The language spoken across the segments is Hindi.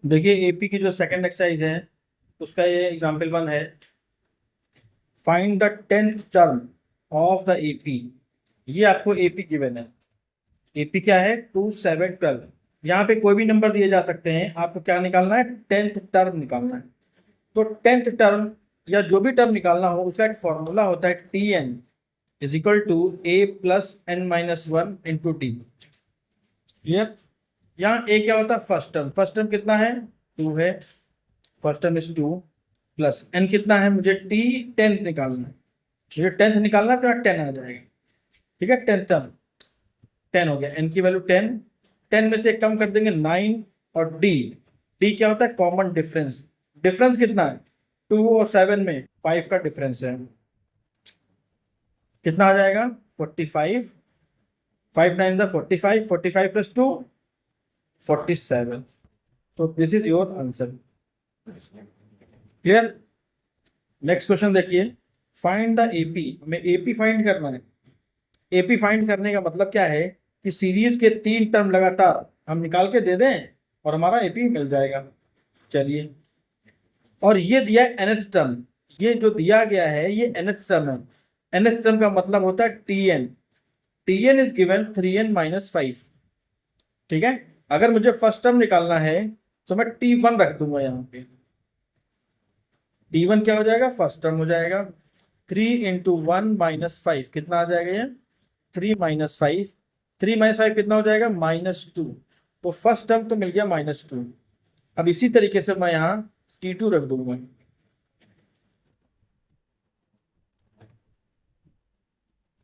देखिए एपी की जो सेकंड एक्सरसाइज है उसका ये एग्जाम्पल 1 है। Find the 10th term of the AP. ये आपको एपी गिवन है। एपी क्या है? 2 7 12। यहाँ पे कोई भी नंबर दिए जा सकते हैं, आपको क्या निकालना है? 10th टर्म निकालना है। तो 10th टर्म या जो भी टर्म निकालना हो उसका एक फॉर्मूला होता है T N is equal to A plus N minus one into T. Clear? यहाँ ए क्या होता है? First term. फर्स्ट टर्म कितना है? 2 है। First term is 2 plus N कितना है? मुझे टी 10th निकालना है। मुझे 10th निकालना है तो 10 आ जाएगा। ठीक है, 10th टर्म 10 हो गया। एन की वैल्यू 10। 10 में से एक कम कर देंगे 9। और डी, डी क्या होता है? Common difference. डिफरेंस कितना है? 2 और 7 में 5 का डिफरेंस है। कितना आ जाएगा? 45। 5 9 45, 45 प्लस 2 47। तो this is your answer. Clear? Next question देखिए। Find the AP. हमें एपी फाइंड करना है। एपी फाइंड करने का मतलब क्या है कि सीरीज के 3 टर्म लगातार हम निकाल के दे दें और हमारा एपी मिल जाएगा। चलिए, और ये दिया है nth टर्म। ये जो दिया गया है ये nth टर्म है। nth टर्म का मतलब होता है T N. T N is given 3n minus 5। ठीक है, अगर मुझे फर्स्ट टर्म निकालना है तो मैं T1 रख दूंगा यहाँ पे। T1 क्या हो जाएगा? फर्स्ट टर्म हो जाएगा। 3 इंटू 1 - 5 कितना आ जाएगा? ये 3 - 5। 3 - 5 कितना हो जाएगा? -2। तो फर्स्ट टर्म तो मिल गया -2। अब इसी तरीके से मैं यहाँ T2 रख दूंगा।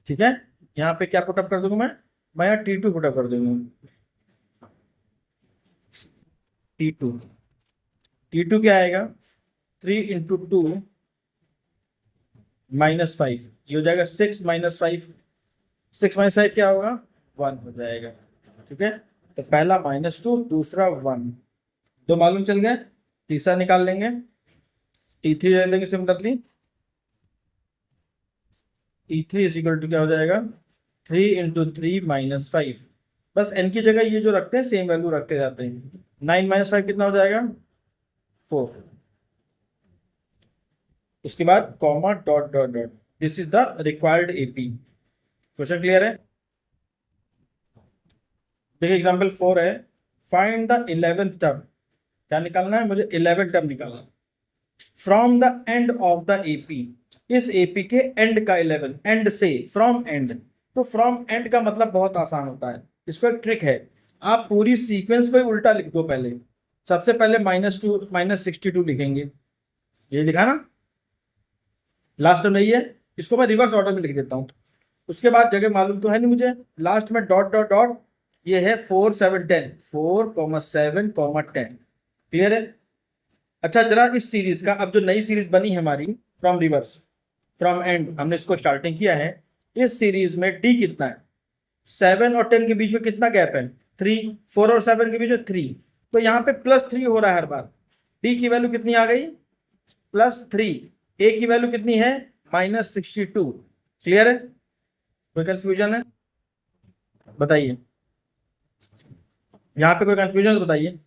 ठीक है, यहाँ पे क्या पुटअप कर दूंगा? मैं यहाँ T2 पुटअप कर दूंगा। T2, T2 क्या आएगा? 3 इंटू 2 - 5, ये हो जाएगा 6 - 5। 6 - 5 क्या होगा? 1 हो जाएगा। ठीक है, तो पहला -2, दूसरा 1। दो मालूम चल गए। तीसरा निकाल लेंगे। T3 ले लेंगे similarly. T3 is equal to क्या हो जाएगा? 3 इंटू 3 - 5। बस एन की जगह ये जो रखते हैं सेम वैल्यू रखते जाते हैं। 9 - 5 कितना हो जाएगा? 4। उसके बाद comma dot dot dot. This is the required AP. Question clear है? देखिए एग्जाम्पल 4 है। Find the 11th term. क्या निकालना है मुझे? 11th टर्म निकालना है from the end of the AP. इस एपी के एंड का 11, एंड से, फ्रॉम एंड। तो फ्रॉम एंड का मतलब बहुत आसान होता है। इसको एक ट्रिक है, आप पूरी सीक्वेंस को ही उल्टा लिख दो। पहले सबसे पहले -2 -62 लिखेंगे। ये लिखा ना? लास्ट में नहीं है, इसको मैं रिवर्स ऑर्डर में लिख देता हूँ। उसके बाद जगह मालूम तो है नहीं मुझे, लास्ट में डॉट डॉट डॉट। ये है 4 7 10, 4 7 10। क्लियर है? अच्छा, जरा इस सीरीज का अब जो नई सीरीज बनी है हमारी, फ्रॉम रिवर्स, फ्रॉम एंड, हमने इसको स्टार्टिंग किया है। इस सीरीज में डी कितना है? 7 और 10 के बीच में कितना गैप है? 3। 4 और 7 के बीच में 3। तो यहाँ पे +3 हो रहा है हर बार। डी की वैल्यू कितनी आ गई? +3। ए की वैल्यू कितनी है? -62। क्लियर है? कोई कंफ्यूजन है? बताइए, यहाँ पे कोई कंफ्यूजन तो बताइए।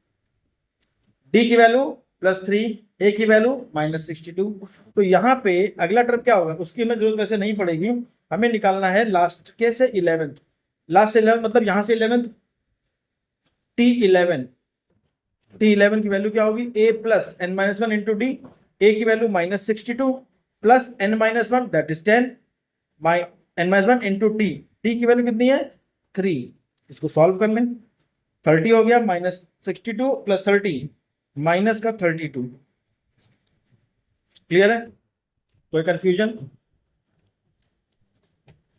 डी की वैल्यू +3, ए की वैल्यू -62। तो यहाँ पे अगला टर्म क्या होगा उसकी हमें जरूरत वैसे नहीं पड़ेगी। हमें निकालना है लास्ट के से 11th। लास्ट से 11 मतलब यहाँ से 11th। T11। T11 की वैल्यू क्या होगी? A plus N minus one into D. A की value -62 plus n-1 that is 10 n-1 into T. T की वैल्यू कितनी है? 3। इसको सॉल्व कर लें। 30 हो गया, -62 प्लस 30, माइनस का 32। क्लियर है? कोई कंफ्यूजन?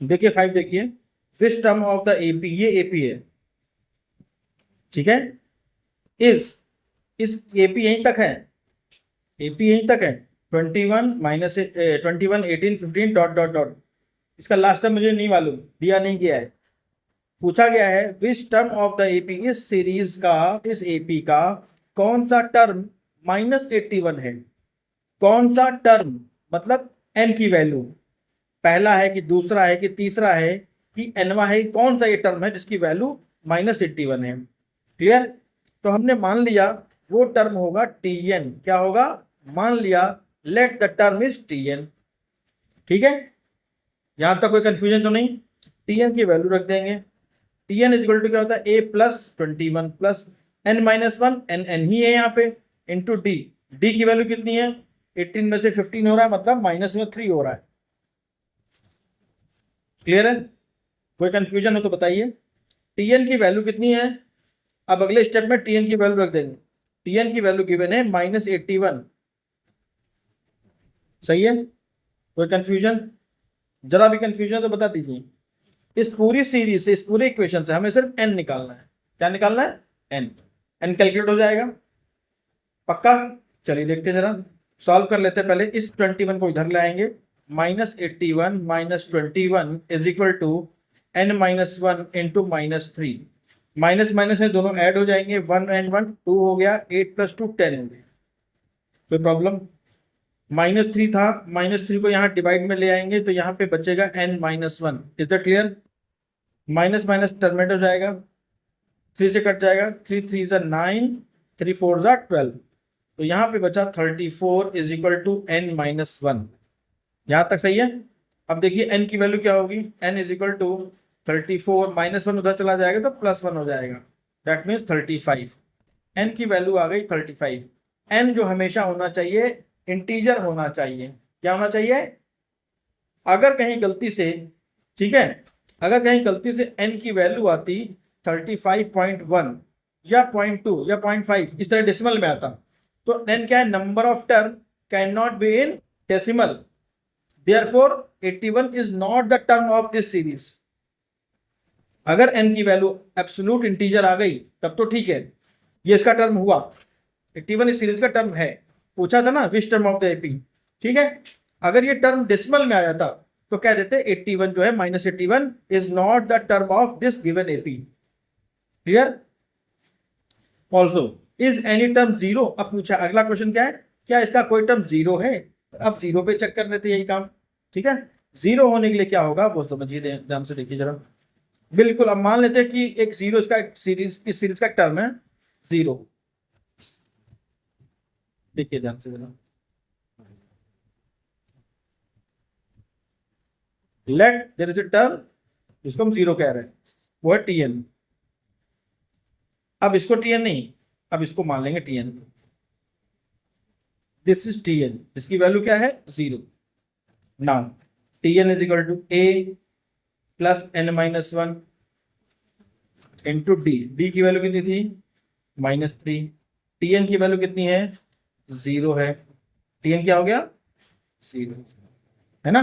देखिए 5 देखिए। Which term of the AP, ये एपी है। ठीक है, इस एपी यहीं तक है। एपी यहीं तक है। 21 माइनस 21 18 15 डॉट डॉट डॉट। इसका लास्ट टर्म मुझे नहीं मालूम, दिया नहीं गया है। पूछा गया है which term of the AP, इस सीरीज का, इस एपी का कौन सा टर्म -81 है? कौन सा टर्म मतलब एन की वैल्यू पहला है कि दूसरा है कि तीसरा है कि एनवा है? कौन सा ये टर्म है जिसकी वैल्यू -81 है? क्लियर? तो हमने मान लिया वो टर्म होगा Tn। क्या होगा? मान लिया let the term is Tn। ठीक है, यहां तक कोई कंफ्यूजन तो नहीं? Tn की वैल्यू रख देंगे। Tn इज इक्वल टू क्या होता है? a plus 21 plus n minus 1, n ही है यहाँ पे, इंटू डी। डी की वैल्यू कितनी है? 18 में से 15 हो रहा है, मतलब माइनस में 3 हो रहा है। क्लियर है? कोई कंफ्यूजन हो तो बताइए। Tn की वैल्यू कितनी है? अब अगले स्टेप में Tn की वैल्यू रख देंगे। Tn की वैल्यू गिवन है -81। सही है? कोई कंफ्यूजन? जरा भी कंफ्यूजन तो बता दीजिए। इस पूरी सीरीज से, इस पूरे इक्वेशन से हमें सिर्फ n निकालना है। क्या निकालना है? n। n कैलकुलेट हो जाएगा पक्का? चलिए देखते हैं, जरा सॉल्व कर लेते हैं। पहले इस 21 को इधर लाएंगे। -81 -21 is equal to n-1 into -3। Minus minus है, दोनों ऐड हो जाएंगे। 1 and 1 2 हो गया, 8 + 2 10 हो गया। कोई प्रॉब्लम? -3 था, -3 को यहाँ डिवाइड में ले आएंगे तो यहाँ पे बचेगा n-1। Is that clear? Minus minus terminate हो जाएगा, 3 से कट जाएगा। 3 3 ज़ा 9, 3 4 ज़ा 12। तो यहाँ पे बचा 34 इज इक्वल टू n-1। यहाँ तक सही है? अब देखिए n की वैल्यू क्या होगी? n इज इक्वल टू 34 -1 उधर चला जाएगा तो +1 हो जाएगा, दैट मीन्स 35। n की वैल्यू आ गई 35। n जो हमेशा होना चाहिए इंटीजर होना चाहिए। क्या होना चाहिए? अगर कहीं गलती से, ठीक है, अगर कहीं गलती से n की वैल्यू आती 35.1 या 0.2 या 0.5, इस तरह डेसिमल में आता, तो n क्या है? Number of term can not be in decimal, therefore 81 is not the term of this series. अगर n की वैल्यू एब्सोल्यूट इंटीजर आ गई तब तो ठीक है, ये इसका टर्म हुआ। 81 इस सीरीज का टर्म है। पूछा था ना which term of the AP, ठीक है। अगर ये टर्म डेसिमल में आया था तो कह देते 81 जो है -81 is not the term of this given AP. Clear? Also is any term zero. अब पूछा अगला क्वेश्चन क्या है? क्या इसका कोई टर्म जीरो है? अब जीरो पे चेक कर लेते यही काम। ठीक है, जीरो होने के लिए क्या होगा वो समझिए, ध्यान से देखिए जरा। बिल्कुल, अब मान लेते हैं कि एक जीरो इसका सीरीज, इस सीरीज का टर्म है जीरो। देखिए ध्यान से जरा, let there is a term जिसको हम जीरो कह रहे हैं, वो है Tn। अब इसको Tn नहीं, अब इसको मान लेंगे Tn। दिस इज Tn, इसकी वैल्यू क्या है? Zero. Now Tn is equal to a plus n-1 into D. D की वैल्यू कितनी थी? -3। Tn की वैल्यू कितनी है? जीरो है। Tn क्या हो गया? जीरो, है ना।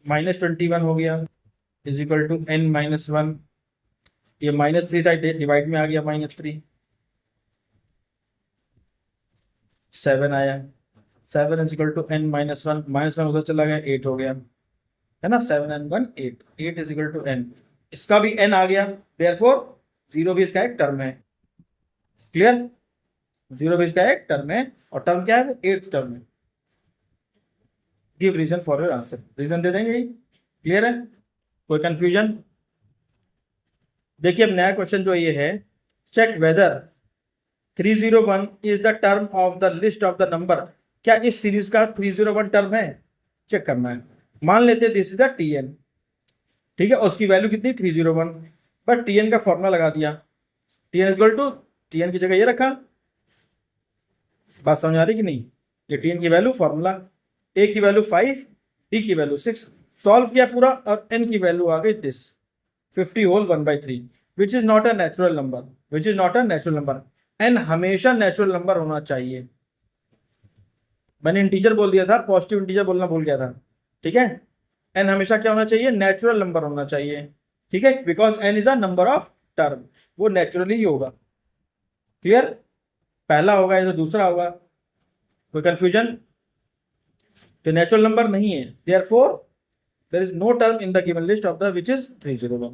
-21 हो गया इज इक्वल टू n-1। ये -3 था, डिवाइड में आ गया -3, 7 आया। 7 इज इक्वल टू n-1, -1 उधर चला गया, 8 हो गया, है ना। 7 and 1 8, 8 is equal to n। इसका भी n आ गया, देयरफॉर जीरो भी इसका एक टर्म है। क्लियर? जीरो भी इसका एक टर्म है, और टर्म क्या है? 8th टर्म है। Give reason for your answer, reason दे देंगे। क्लियर है? कोई कंफ्यूजन? देखिए अब नया क्वेश्चन जो ये है, check whether 301 is the term of the list of the number. क्या इस सीरीज का 301 टर्म है? चेक करना है। मान लेते हैं दिस इज द Tn, ठीक है, और उसकी वैल्यू कितनी? 301। बट Tn का फॉर्मूला लगा दिया, Tn is equal to, Tn की जगह ये रखा। बात समझ आ रही कि नहीं? ये Tn की वैल्यू फॉर्मूला, a की वैल्यू 5, d की वैल्यू 6, सॉल्व किया पूरा, और n की वैल्यू आ गई this 50 whole 1/3, which is not a natural number, which is not a natural number. n हमेशा नेचुरल नंबर होना चाहिए। मैंने इंटीजर बोल दिया था, पॉजिटिव इंटीजर बोलना भूल गया था, ठीक है। n हमेशा क्या होना चाहिए? नेचुरल नंबर होना चाहिए, ठीक है, because n is a number of term, वो नेचुरली ही होगा। क्लियर? पहला होगा या तो दूसरा होगा। कोई कंफ्यूजन? तो नेचुरल नंबर नहीं है, therefore there is no term in the given list of the which is 301।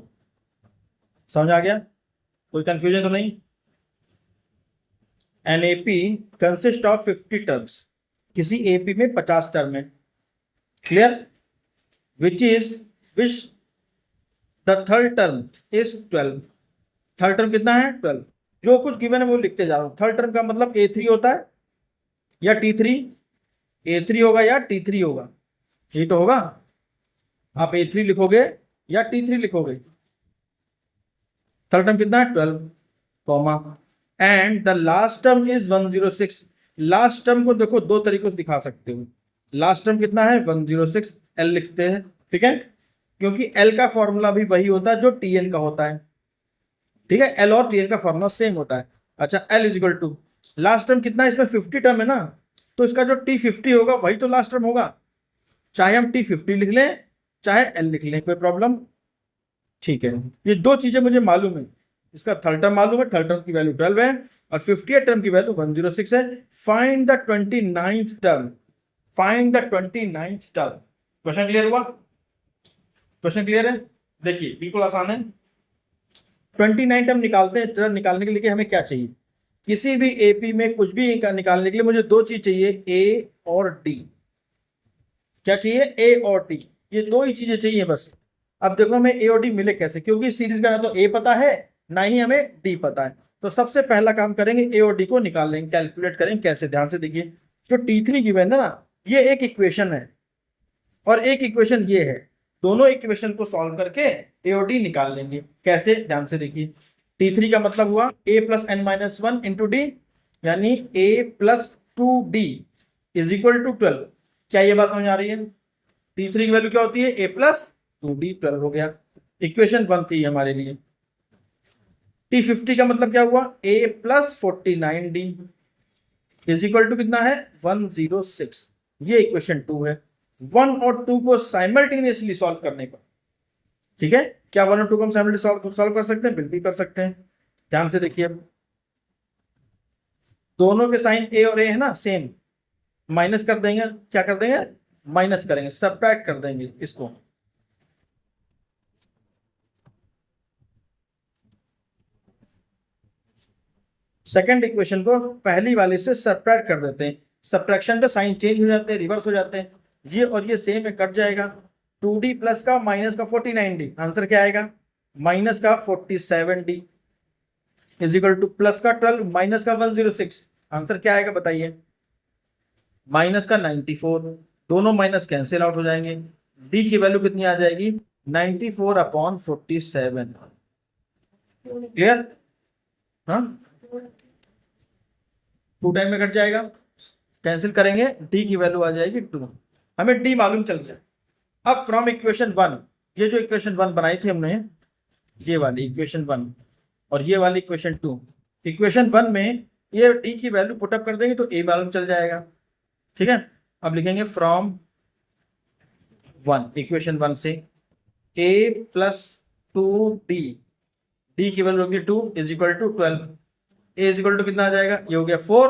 समझ आ गया? कोई कंफ्यूजन तो नहीं? An AP consist of 50 terms. किसी एपी में 50 टर्म है। Clear? Which the third term is 12। Third term कितना है? 12। जो कुछ गिवन है वो लिखते जा रहा हूँ। थर्ड टर्म का मतलब A3 होता है या T3, A3 होगा या T3 होगा, यही तो होगा। आप A3 लिखोगे या T3 लिखोगे। थर्ड टर्म कितना है 12, comma, and the last term is 106। Last term को देखो दो तरीकों से दिखा सकते हो। लास्ट टर्म कितना है 106, एल लिखते हैं, ठीक है, क्योंकि एल का फॉर्मूला भी वही होता है जो टीएन का होता है, ठीक है, एल और टीएन का फॉर्मूला सेम होता है। अच्छा, L is equal to last term कितना है, इसमें 50 टर्म है ना, तो इसका जो T50 होगा वही तो लास्ट टर्म होगा, चाहे हम T50 लिख लें चाहे एल लिख लें, कोई प्रॉब्लम, ठीक है। ये दो चीजें मुझे मालूम है, इसका थर्ड टर्म मालूम है, थर्ड टर्म की वैल्यू 12 है और 50th टर्म की वैल्यू 106 है। Find the 29th term, find the 29th term. Question clear हुआ? क्वेश्चन क्लियर है? देखिए बिल्कुल आसान है। 29 टर्म निकालते हैं, टर्म निकालने के लिए हमें क्या चाहिए, किसी भी एपी में कुछ भी निकालने के लिए मुझे दो चीज चाहिए, ए और डी। क्या चाहिए? ए और डी, ये दो ही चीजें चाहिए बस। अब देखो हमें ए और डी मिले कैसे, क्योंकि सीरीज का ना तो ए पता है ना ही हमें डी पता है। तो सबसे पहला काम करेंगे ए और डी को निकाल लेंगे, कैलकुलेट करेंगे कैसे, ध्यान से देखिए। जो T3 गिवन है ना, ये एक इक्वेशन है और एक इक्वेशन ये है, दोनों इक्वेशन को सॉल्व करके ए और डी निकाल लेंगे। कैसे, ध्यान से देखिए। T3 का मतलब हुआ a plus N minus one into d, यानी a plus two d is equal to 12। क्या ये बात समझ आ रही है? T3 की वैल्यू क्या होती है, a प्लस टू डी, 12 हो गया। इक्वेशन 1 थी हमारे लिए। T50 का मतलब क्या हुआ, a plus 49d is equal to कितना है 106। ये इक्वेशन 2 है। 1 और 2 को साइमल्टेनियसली सॉल्व करने पर, ठीक है, क्या 1 और 2 को हम साइमल्टेनियसली सॉल्व कर सकते हैं? बिल्कुल कर सकते हैं। ध्यान से देखिए, दोनों के साइन ए और ए है ना सेम, माइनस कर देंगे, क्या कर देंगे, माइनस करेंगे, सब्ट्रैक्ट कर देंगे इसको। सेकंड इक्वेशन को पहली वाले से सब्ट्रैक्ट कर देते हैं, सब्ट्रैक्शन पे साइन चेंज हो जाते हैं, रिवर्स हो जाते हैं, ये और ये सेम है, कट जाएगा। 2d प्लस का माइनस का 49d, आंसर क्या आएगा, माइनस का 47d is equal two plus का 12 माइनस का 106, आंसर क्या आएगा बताइए, माइनस का 94। दोनों माइनस कैंसिल आउट हो जाएंगे, डी की वैल्यू कितनी आ जाएगी, 94/47। क्लियर? हाँ, 2 टाइम में कट जाएगा, कैंसिल करेंगे, डी की वैल्यू आ जाएगी 2। हमें डी मालूम चल गया। अब फ्रॉम इक्वेशन 1, ये जो इक्वेशन 1 बनाई थी हमने, ये वाली इक्वेशन 1 और ये वाली इक्वेशन 2, इक्वेशन 1 में ये डी की वैल्यू पुटअप कर देंगे तो ए मालूम चल जाएगा, ठीक है। अब लिखेंगे फ्रॉम 1, इक्वेशन 1 से a प्लस 2d, डी की वैल्यू होगी 2 is equal to 12, a is equal to कितना आ जाएगा, ये हो गया 4,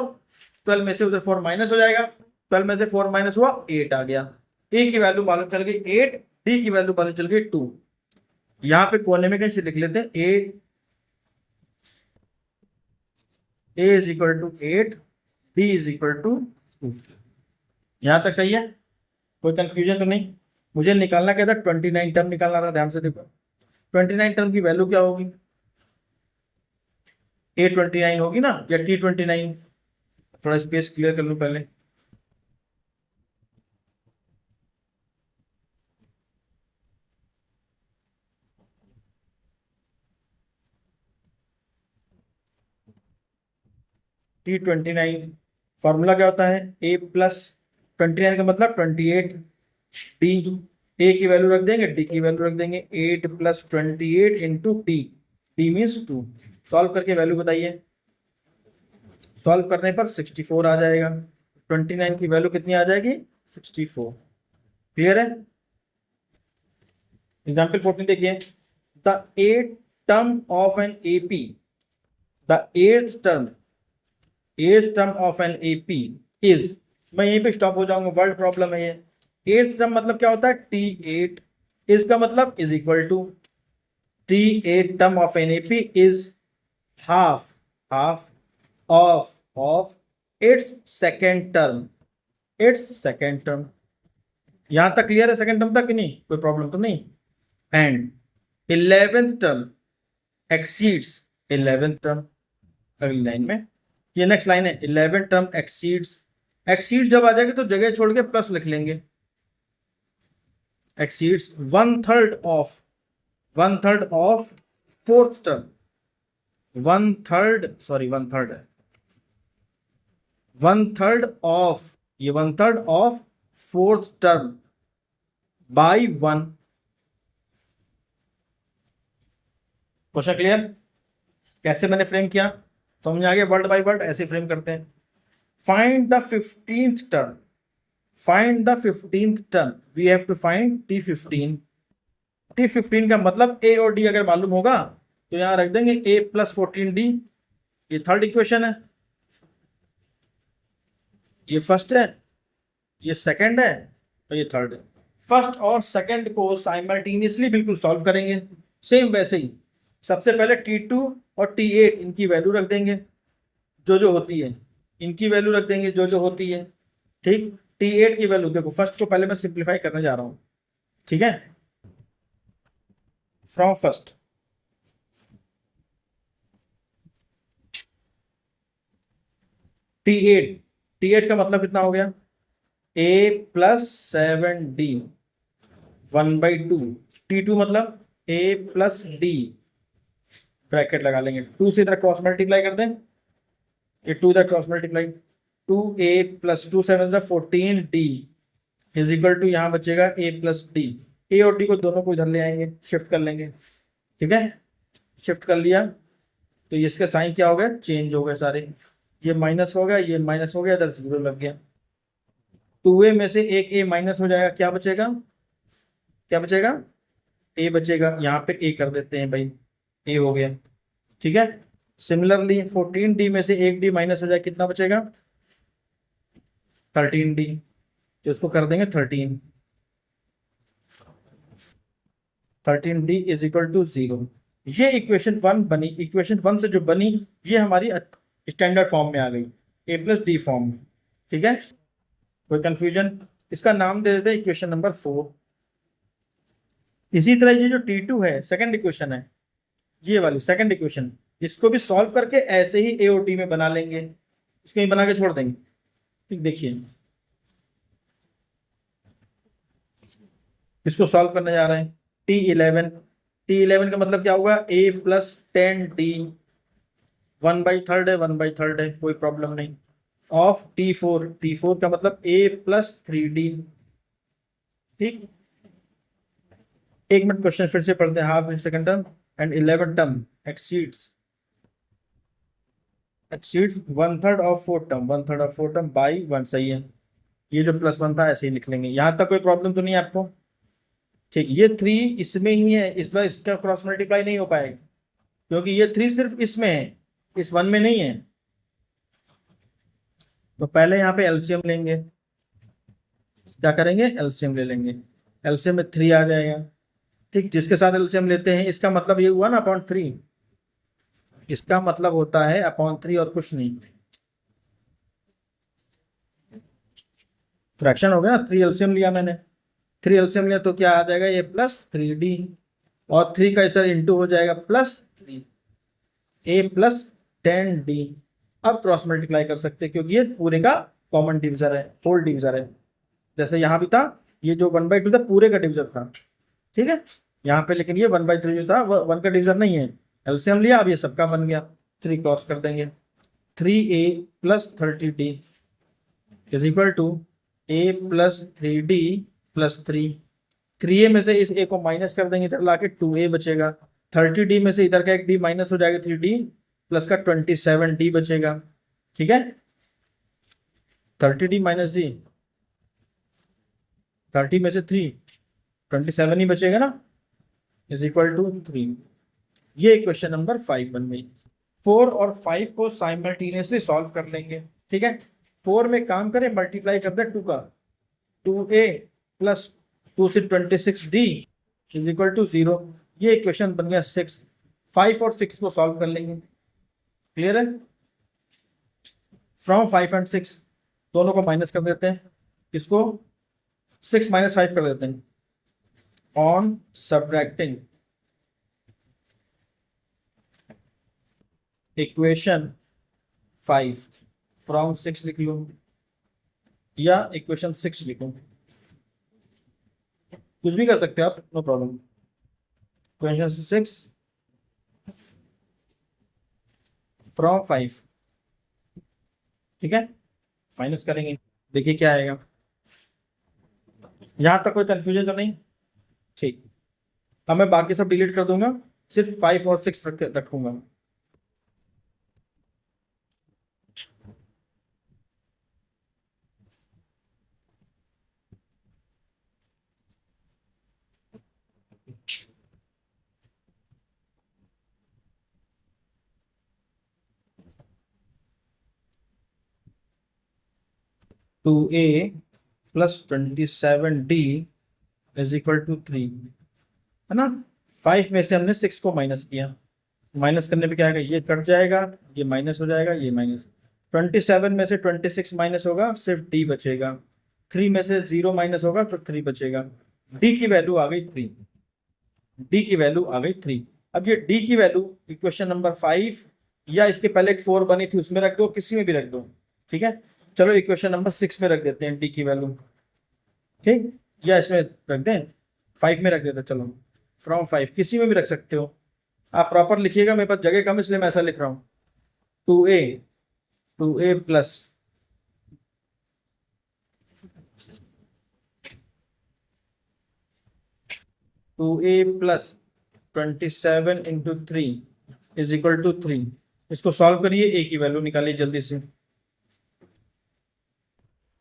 12 में से उधर 4 माइनस हो जाएगा, 12 में से 4 माइनस हुआ 8 आ गया। ए की वैल्यू मालूम चल गई 8, डी की वैल्यू मालूम चल गई 2। यहाँ पे कोने में कहीं लिख लेते हैं A is equal to 8, D is equal to 2। यहाँ तक सही है, कोई कंफ्यूजन तो नहीं? मुझे निकालना क्या था, 29 टर्म निकालना था, ध्यान से देखो। 29 टर्म की वैल्यू क्या होगी, A29 होगी ना या T29? थोड़ा स्पेस क्लियर कर लूं पहले। T29 फॉर्मूला क्या होता है, a प्लस 29 का मतलब 28, डी, ए की वैल्यू रख देंगे, डी की वैल्यू रख देंगे, 8 plus 28 into D, D means 2। Solve करके वैल्यू बताइए, सॉल्व करने पर 64 आ जाएगा। 29 की वैल्यू कितनी आ जाएगी, 64। क्लियर है? एग्जाम्पल 14 देखिए, the eight term of an AP, the eighth term of an AP is, मैं यहीं पे स्टॉप हो जाऊंगा, वर्ड प्रॉब्लम है ये। एट्थ टर्म मतलब क्या होता है, T8, इसका मतलब is equal to T8 term of an AP is half of its second term, यहां तक क्लियर है? सेकेंड टर्म तक नहीं, कोई प्रॉब्लम तो नहीं। And 11th term exceeds 11th term, अगली लाइन में। ये नेक्स्ट लाइन है, 11 टर्म एक्सीड्स। एक्सीड जब आ जाएगी तो जगह छोड़ के प्लस लिख लेंगे। एक्सीड्स 1/3 ऑफ फोर्थ टर्म, 1/3 ये 1/3 of fourth term by 1। Question clear? कैसे मैंने फ्रेम किया, समझ में आ गया? वर्ड बाय वर्ड ऐसे फ्रेम करते हैं। Find the 15th term, find the 15th term, we have to find T15। T15 का मतलब ए और डी अगर मालूम होगा तो यहां रख देंगे a + 14d। ये थर्ड इक्वेशन है, ये फर्स्ट है, ये सेकंड है और ये थर्ड है। फर्स्ट और सेकंड को साइमल्टेनियसली बिल्कुल सॉल्व करेंगे, सेम वैसे ही। सबसे पहले T2 और T8 इनकी वैल्यू रख देंगे जो जो होती है, इनकी वैल्यू रख देंगे जो जो होती है, ठीक। T8 की वैल्यू देखो, फर्स्ट को पहले मैं सिंप्लीफाई करने जा रहा हूं, ठीक है। फ्रॉम फर्स्ट T8 का मतलब कितना हो गया, a + 7d 1/2। T2 मतलब a + d, ब्रैकेट लगा लेंगे, 2 से इधर क्रॉस मल्टीप्लाई कर दें, ये 2 इधर cross multiply, 2a + 2 7 14d is equal to, यहाँ बचेगा a + d। a और d को दोनों को इधर ले आएंगे, शिफ्ट कर लेंगे, ठीक है। शिफ्ट कर लिया तो इसके साइन क्या हो गया, चेंज हो गए सारे। ये माइनस हो गया, ये माइनस हो गया, इधर 0 लग गया। 2a में से एक a माइनस हो जाएगा, क्या बचेगा, क्या बचेगा, a बचेगा। यहाँ पे a कर देते हैं भाई, a हो गया, ठीक है। सिमिलरली 14d में से एक d माइनस हो जाए, कितना बचेगा, 13d, तो इसको कर देंगे 13, 13d इज इक्वल टू 0। ये इक्वेशन 1 बनी। इक्वेशन 1 से जो बनी ये हमारी स्टैंडर्ड फॉर्म में आ गई, a + d फॉर्म में, ठीक है। कोई कंफ्यूजन? इसका नाम दे देते हैं इक्वेशन नंबर 4। इसी तरह ये जो T2 है, सेकंड इक्वेशन है, ये वाली सेकंड इक्वेशन, इसको भी सॉल्व करके ऐसे ही a और d में बना लेंगे, इसको ही बना के छोड़ देंगे, ठीक। देखिए इसको सॉल्व करने जा रहे हैं। T11 का मतलब क्या होगा, a + 10d 1/3 है, 1/3 है, कोई प्रॉब्लम नहीं। ऑफ T4 का मतलब a + 3d, ठीक। एक मिनट, क्वेश्चन फिर से पढ़ते हैं। Half second term and 11 term exceeds 1/3 of 4 term, 1/3 of 4 term by 1, सही है। ये जो +1 था ऐसे ही लिख लेंगे, यहां तक कोई प्रॉब्लम तो नहीं है आपको, ठीक। ये 3 इसमें ही है, इस बार इसका क्रॉस मल्टीप्लाई नहीं हो पाएगा क्योंकि ये 3 सिर्फ इसमें है, इस 1 में नहीं है। तो पहले यहाँ पे एलसीएम लेंगे, क्या करेंगे, एलसीएम ले लेंगे। एलसीएम में 3 आ जाएगा, ठीक। जिसके साथ एलसीएम लेते हैं इसका मतलब ये हुआ ना /3, इसका मतलब होता है /3 और कुछ नहीं, फ्रैक्शन हो गया ना। 3 एलसीएम लिया मैंने, 3 एलसीएम लिया तो क्या आ जाएगा, ये +3d और 3 का इधर इंटू हो जाएगा +3, a + 10d। अब क्रॉस मल्टीप्लाई कर सकते हैं क्योंकि ये पूरे का कॉमन डिविजर है, होल डिविजर है। जैसे यहाँ भी था, ये जो 1/2 था पूरे का डिविजर था, ठीक है यहाँ पे, लेकिन ये 1/3 जो था वो 1 का डिविजर नहीं है। एलसीएम लिया, अब ये सबका बन गया, 3 क्रॉस कर देंगे। 3a + 30d is equal to a + 3d + 3। 3a में से इस a को माइनस कर देंगे, इधर लाके 2a बचेगा। 30d में से इधर का एक d माइनस हो जाएगा, 3d प्लस का 27d बचेगा, ठीक है। 30d - d, 30 में से 3, 27 ही बचेगा ना, इज इक्वल टू 3। ये इक्वेशन नंबर 5 बन गई। 4 और 5 को साइमल्टेनियसली सॉल्व कर लेंगे, ठीक है। 4 में काम करें, मल्टीप्लाई कर दे 2 का, 2a + 2 से 26d इज इक्वल टू 0। ये इक्वेशन बन गया 6। 5 और 6 को सॉल्व कर लेंगे, क्लियर है। फ्रॉम 5 एंड 6 दोनों को माइनस कर देते हैं, इसको 6 - 5 कर देते हैं। ऑन सब्ट्रैक्टिंग इक्वेशन 5 फ्रॉम 6 लिख लूँ या इक्वेशन 6 लिखूँ, कुछ भी कर सकते हो आप, नो प्रॉब्लम। इक्वेशन 6 फ्रॉम 5, ठीक है, माइनस करेंगे, देखिए क्या आएगा। यहाँ तक कोई कंफ्यूजन तो नहीं? ठीक। अब मैं बाकी सब डिलीट कर दूंगा, सिर्फ 5 और 6 रखूंगा। Two A plus 27D is equal to 3, है ना। 5 में से हमने 6 को माइनस किया, माइनस करने पे क्या आएगा, ये कट जाएगा, ये माइनस हो जाएगा, ये माइनस। 27 में से 26 माइनस होगा, सिर्फ डी बचेगा। 3 में से 0 माइनस होगा तो 3 बचेगा। डी की वैल्यू आ गई 3, डी की वैल्यू आ गई 3। अब ये डी की वैल्यू इक्वेशन नंबर 5 या इसके पहले एक 4 बनी थी उसमें रख दो, किसी में भी रख दो, ठीक है। चलो इक्वेशन नंबर 6 में रख देते हैं डी की वैल्यू, ठीक, या इसमें रख दें, 5 में रख देते, चलो फ्रॉम 5, किसी में भी रख सकते हो आप, प्रॉपर लिखिएगा, मेरे पास जगह कम इसलिए मैं ऐसा लिख रहा हूँ। 2a plus 27 into 3 is equal to 3। इसको सॉल्व करिए, ए की वैल्यू निकालिए जल्दी से।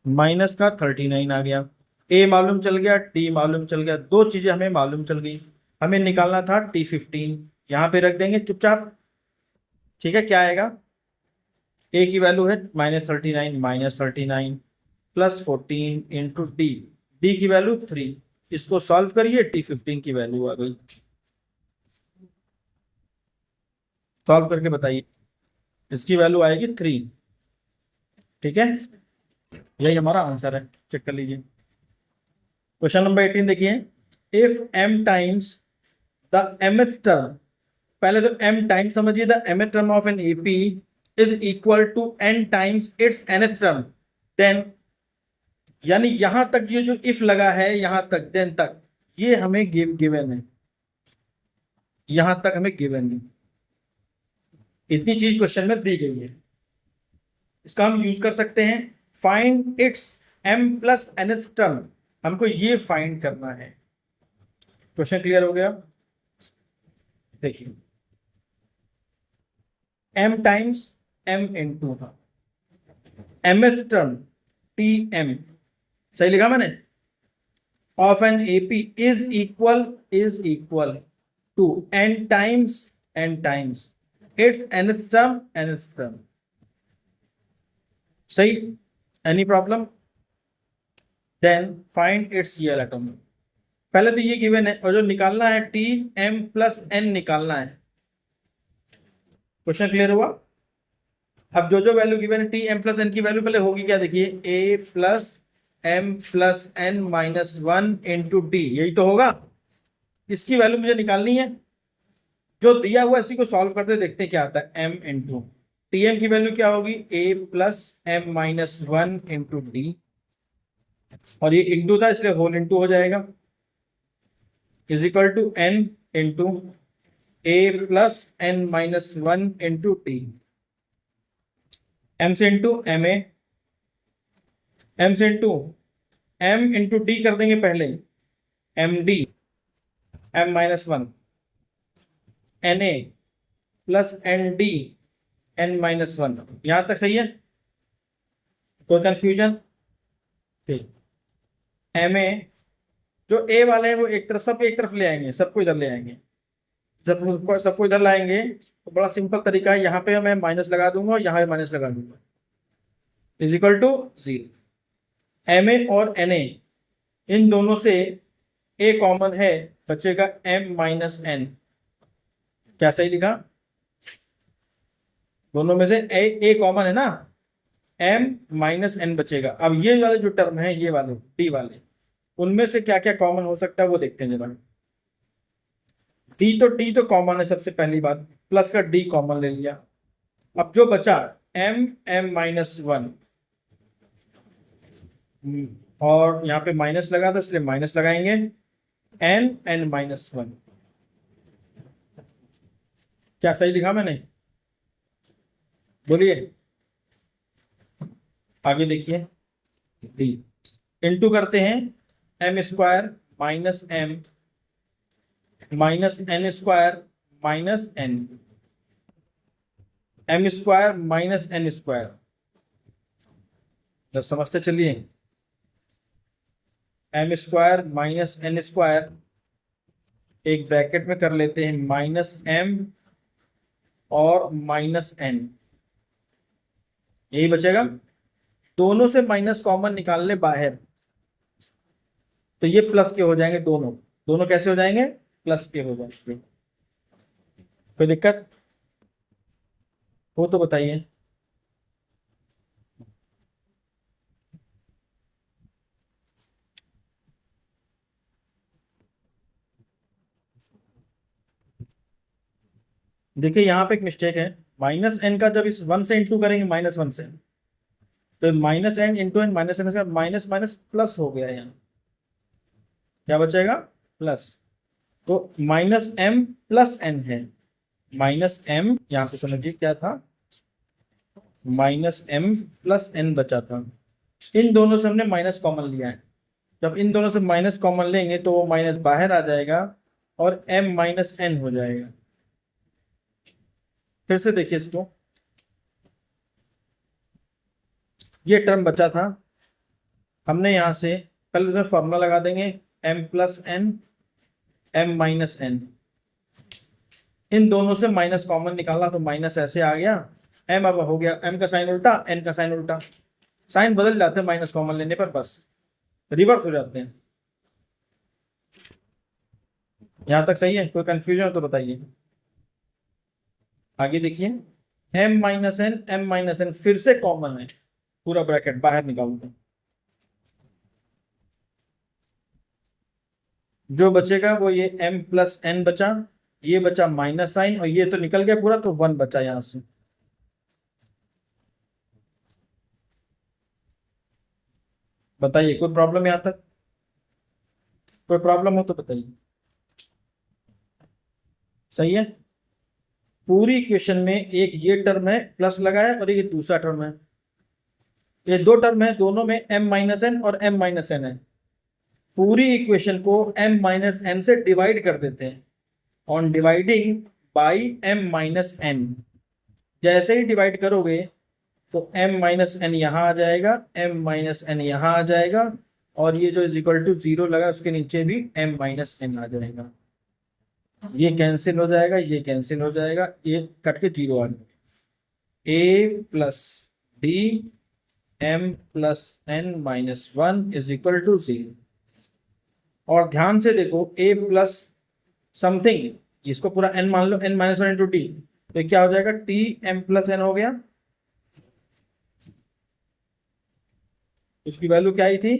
माइनस का 39 आ गया, ए मालूम चल गया, टी मालूम चल गया, दो चीजें हमें मालूम चल गई। हमें निकालना था T15, यहाँ पे रख देंगे चुपचाप, ठीक है। क्या आएगा, ए की वैल्यू है -39 प्लस 14 इंटू डी, डी की वैल्यू 3, इसको सॉल्व करिए, T15 की वैल्यू आ गई। सॉल्व करके बताइए, इसकी वैल्यू आएगी 3, ठीक है, यही हमारा आंसर है, चेक कर लीजिए। क्वेश्चन नंबर 18 देखिए, if m times the mth term, पहले तो m टाइम्स समझिए, the mth term of an AP is equal to n times its nth term, then, यानी यहां तक ये जो इफ लगा है यहां तक, देन तक, ये हमें गिवन है, यहां तक हमें गिवन है, इतनी चीज क्वेश्चन में दी गई है। इसका हम यूज कर सकते हैं, find its m plus nth term, हमको ये फाइंड करना है। क्वेश्चन क्लियर हो गया, देखिए m times m into mth term Tm, सही लिखा मैंने, of an AP is equal to n times its nth term, सही, any problem, then find its real atom. पहले तो ये गिवन है, और जो निकालना है Tm प्लस n निकालना है। क्वेश्चन क्लियर हुआ। अब जो वैल्यू गिवन है Tm प्लस n की वैल्यू पहले होगी क्या, देखिए a plus m plus n minus 1 into D, यही तो होगा, इसकी वैल्यू मुझे निकालनी है। जो दिया हुआ इसी को सॉल्व करते देखते हैं क्या आता है, m इंटू Tm की वैल्यू क्या होगी, a plus m minus 1 into d, और ये इंटू था इसलिए होल इंटू हो जाएगा, is equal to n into a plus n minus 1 into t, m से इंटू ma, m से इंटू m इंटू डी कर देंगे पहले, md m minus 1 na plus nd n minus 1, यहां तक सही है, कोई कंफ्यूजन, ठीक। ma जो a वाले हैं वो एक तरफ, सब एक तरफ ले आएंगे, सबको इधर ले आएंगे, जब सबको इधर लाएंगे तो बड़ा सिंपल तरीका है, यहाँ पे मैं माइनस लगा दूंगा और यहाँ पे माइनस लगा दूंगा, इज इक्वल टू 0। ma और na इन दोनों से a कॉमन है, बचेगा m माइनस n, क्या सही लिखा, दोनों में से a कॉमन है ना, m माइनस n बचेगा। अब ये वाले जो टर्म है, ये वाले t वाले, उनमें से क्या क्या कॉमन हो सकता है वो देखते हैं जरा। t तो कॉमन है, सबसे पहली बात, प्लस का d कॉमन ले लिया। अब जो बचा m(m-1) और यहाँ पे माइनस लगा था इसलिए माइनस लगाएंगे n(n-1). क्या सही लिखा मैंने? बोलिए। आगे देखिए, डी इंटू करते हैं m² minus m minus n² minus n, m² minus n²। तो समझते चलिए, m² माइनस n², एक ब्रैकेट में कर लेते हैं माइनस m और माइनस n, यही बचेगा। दोनों से माइनस कॉमन निकाल ले बाहर, तो ये प्लस के हो जाएंगे। दोनों दोनों कैसे हो जाएंगे? प्लस के हो जाएंगे। कोई दिक्कत हो तो बताइए। देखिए यहाँ पे एक मिस्टेक है, माइनस एन का जब इस 1 से इंटू करेंगे -1 से, तो minus n into n minus n का माइनस माइनस प्लस हो गया। यहाँ क्या बचेगा? प्लस। तो माइनस एम प्लस एन है, माइनस एम, यहाँ पे समझिए क्या था, माइनस एम प्लस एन बचा था। इन दोनों से हमने माइनस कॉमन लिया है। जब इन दोनों से माइनस कॉमन लेंगे तो वो माइनस बाहर आ जाएगा और m माइनस एन हो जाएगा। फिर से देखिए इसको, ये टर्म बचा था, हमने यहां से पहले उसमें फॉर्मूला लगा देंगे m plus N m minus N. इन दोनों से माइनस कॉमन निकाला तो माइनस ऐसे आ गया, m अब हो गया m का साइन उल्टा n का साइन उल्टा, साइन बदल जाते हैं माइनस कॉमन लेने पर, बस रिवर्स हो जाते हैं। यहां तक सही है? कोई कंफ्यूजन हो तो बताइए। आगे देखिए, m minus n m minus n फिर से कॉमन है, पूरा ब्रैकेट बाहर निकालते हैं, जो बचेगा वो ये m प्लस एन बचा, ये बचा माइनस साइन, और ये तो निकल गया पूरा, तो 1 बचा यहां से। बताइए कोई प्रॉब्लम यहां तक? कोई प्रॉब्लम हो तो बताइए। सही है? पूरी इक्वेशन में एक ये टर्म है प्लस लगाया और ये दूसरा टर्म है, ये दो टर्म है, दोनों में m माइनस एन और m माइनस एन है। पूरी इक्वेशन को m माइनस एन से डिवाइड कर देते हैं, on dividing by m minus n. जैसे ही डिवाइड करोगे तो m माइनस एन यहाँ आ जाएगा, m माइनस एन यहाँ आ जाएगा, और ये जो इज इक्वल टू 0 लगा उसके नीचे भी m माइनस एन आ जाएगा। ये कैंसिल हो जाएगा, ये कैंसिल हो जाएगा, ये कट के 0 आ जाएगा। a plus d m plus n minus 1 is equal to 0। और ध्यान से देखो, a प्लस समथिंग, इसको पूरा n मान लो, n माइनस 1 इंटू टी, तो क्या हो जाएगा? t m प्लस n हो गया। इसकी वैल्यू क्या आई थी?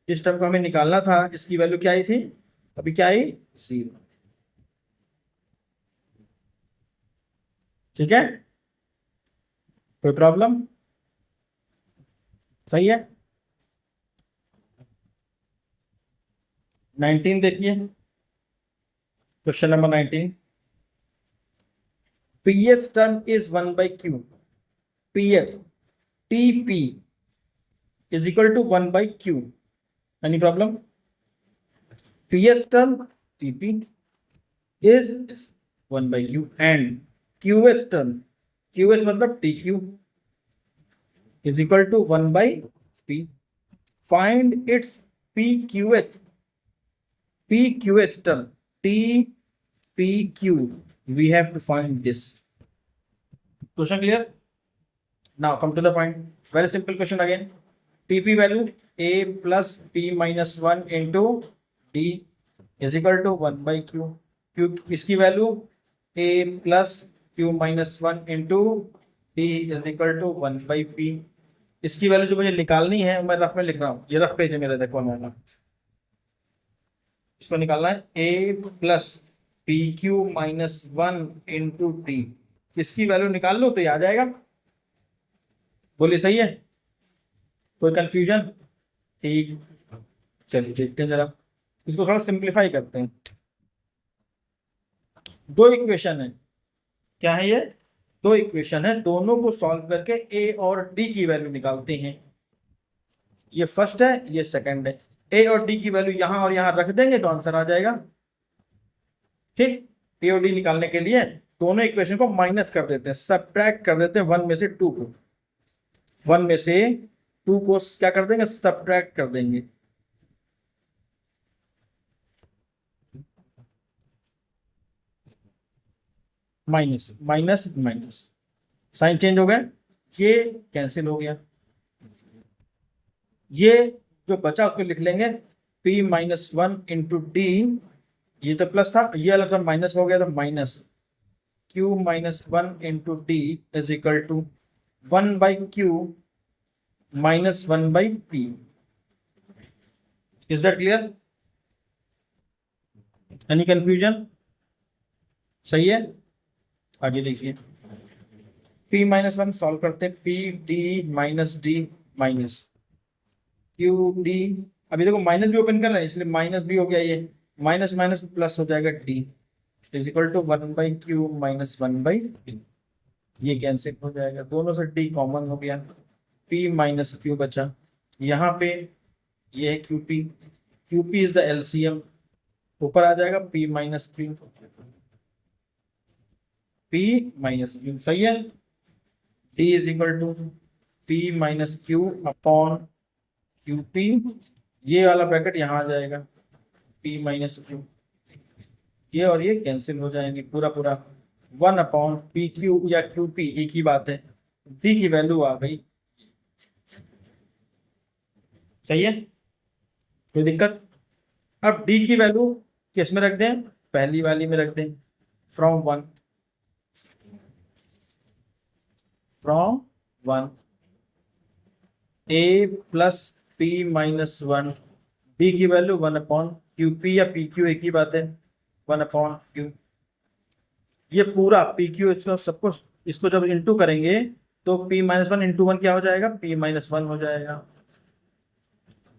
जिस टर्म को हमें निकालना था इसकी वैल्यू क्या आई थी? अभी क्या आई? 0। ठीक है? कोई प्रॉब्लम? सही है? 19 देखिए, question number 19। pth term is 1 by q, pth tp is equal to 1 by q. Any problem? pth term tp is 1 by q and qth term, qth मतलब tq is equal to 1 by p. Find its pqth term, tpq. We have to find this. Question clear? Now come to the point. Very simple question again. TP value a plus p minus 1 into d is equal to 1 by q. q इसकी value a plus q minus 1 into d is equal to 1 by p. इसकी वैल्यू जो मुझे निकालनी है मैं रफ में लिख रहा हूँ, ये रफ पेज है मेरा, देखो मैंने इसको निकालना है a plus P Q minus 1 into T. इसकी वैल्यू निकाल लो तो ये आ जाएगा। बोलिए सही है, कोई कंफ्यूजन? ठीक, चलिए देखते हैं जरा, इसको थोड़ा सिंप्लीफाई करते हैं। दो इक्वेशन है, क्या है ये? दो इक्वेशन है, दोनों को सॉल्व करके ए और डी की वैल्यू निकालते हैं। ये फर्स्ट है, ये सेकंड है। ए और डी की वैल्यू यहां और यहां रख देंगे तो आंसर आ जाएगा। ठीक, ए और डी निकालने के लिए दोनों इक्वेशन को माइनस कर देते हैं, सब्ट्रैक्ट कर देते हैं वन में से टू को, वन में से टू को क्या कर देंगे, सब्ट्रैक्ट कर देंगे। Minus minus minus, sign change हो गया, ये कैंसिल हो गया, ये जो बचा उसको लिख लेंगे p minus one into D, ये तो प्लस था, ये अलग सब माइनस हो गया तो minus q minus one into d is equal to one by q minus one by p. Is that clear? Any confusion? सही है, आगे देखिए, p माइनस वन सॉल्व करते हैं, p D minus D minus Q D, अभी देखो माइनस भी ओपन कर रहे हैं इसलिए माइनस भी हो गया, ये माइनस माइनस प्लस हो जाएगा, d is equal to one by q minus one by d, ये कैंसिल हो जाएगा, दोनों से डी कॉमन हो गया, p माइनस क्यू बचा, यहाँ पे ये है q p is the LCM, ऊपर आ जाएगा p minus q, p minus q, सही है, d is equal to p minus q upon Q p, ये वाला ब्रैकेट यहाँ आ जाएगा, p माइनस क्यू, ये और ये कैंसिल हो जाएंगे, पूरा पूरा वन अपॉन पी क्यू या क्यू पी एक ही बात है, d की वैल्यू आ गई। सही है, कोई दिक्कत? अब d की वैल्यू किस में रख दें, पहली वाली में रख दें, from one, from one, A plus P minus one, D की value one upon Q P या पी क्यू एक ही बात है, वन अपॉन क्यू, ये पूरा पी क्यू, इसको सबको, इसको जब इंटू करेंगे तो p minus one into one क्या हो जाएगा, p माइनस वन हो जाएगा,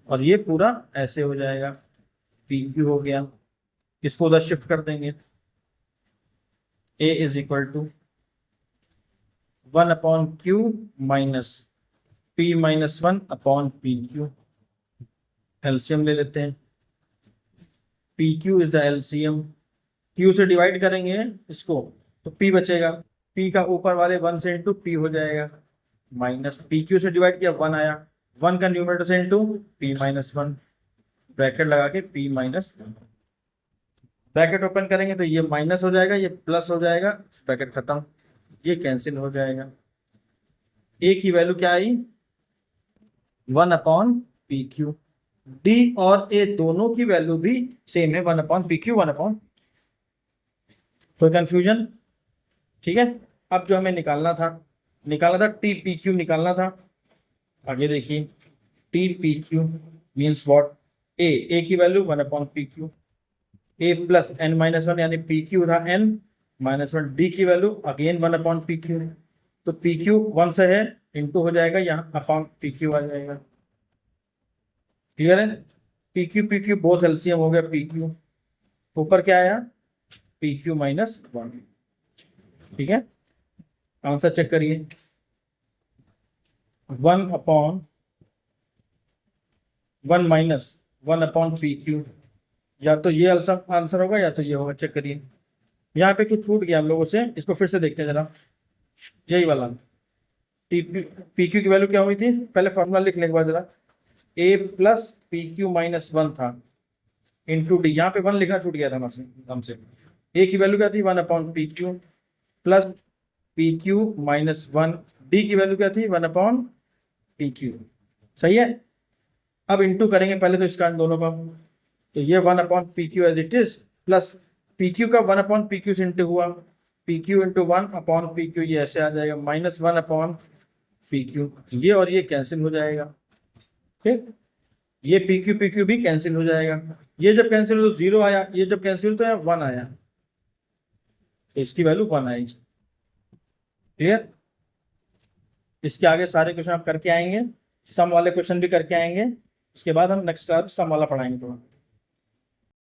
और ये पूरा ऐसे हो जाएगा, पी क्यू हो गया, इसको उधर शिफ्ट कर देंगे, a is equal to one upon q minus p minus one upon P q, LCM ले लेते हैं, p q is the LCM, q से डिवाइड करेंगे इसको तो p बचेगा, p का ऊपर वाले वन से इंटू p हो जाएगा, माइनस पी क्यू से डिवाइड किया वन आया, वन का न्यूमरेटर से into p minus one, bracket लगा के p माइनस, ब्रैकेट ओपन करेंगे तो ये माइनस हो जाएगा, ये प्लस हो जाएगा, ब्रैकेट खत्म, ये कैंसिल हो जाएगा, a की वैल्यू क्या आई, one upon P Q, D और ए दोनों की वैल्यू भी सेम है, one upon P Q, one upon, कोई कंफ्यूजन? ठीक है, अब जो हमें निकालना था टी पी क्यू निकालना था, आगे देखिए, T P Q means what, A की value one upon P Q, A plus N minus one, यानी पी क्यू था एन माइनस वन, डी की value again one upon P Q, तो पी क्यू वन से है इंटू हो जाएगा, यहाँ अपॉन पी क्यू आ जाएगा, क्लियर है, पी क्यू बहुत एलसीएम हो गया, पी क्यू ऊपर क्या आया, पी क्यू माइनस वन, ठीक है, आंसर चेक करिए, one upon one minus one upon P Q, या तो ये आंसर होगा या तो ये होगा, चेक करिए, यहाँ पे कुछ छूट गया हम लोगों से, इसको फिर से देखते हैं जरा, यही वाला टी पी क्यू की वैल्यू क्या हुई थी, पहले फॉर्मूला लिख लें एक बार जरा, A plus P Q minus one था इंटू डी, यहाँ पे वन लिखना छूट गया था हमसे, ए की वैल्यू क्या थी, one upon P Q plus P Q minus one, D की वैल्यू क्या थी, वन अपॉन पी क्यू, सही है, अब इंटू करेंगे पहले तो इसका दोनों का, तो ये one upon P q as it is, plus P q का वन अपॉन पी क्यू से इंटू हुआ, p q into one upon P q, ये ऐसे आ जाएगा, minus one upon P q, ये और ये कैंसिल हो जाएगा, ठीक, ये पी क्यू भी कैंसिल हो जाएगा, ये जब कैंसिल हो तो जीरो आया, ये जब कैंसिल तो वन आया, तो इसकी वैल्यू वन आएगी, क्लियर? इसके आगे सारे क्वेश्चन आप करके आएंगे, सम वाले क्वेश्चन भी करके आएंगे। उसके बाद हम नेक्स्ट क्लास सम वाला पढ़ाएंगे थोड़ा।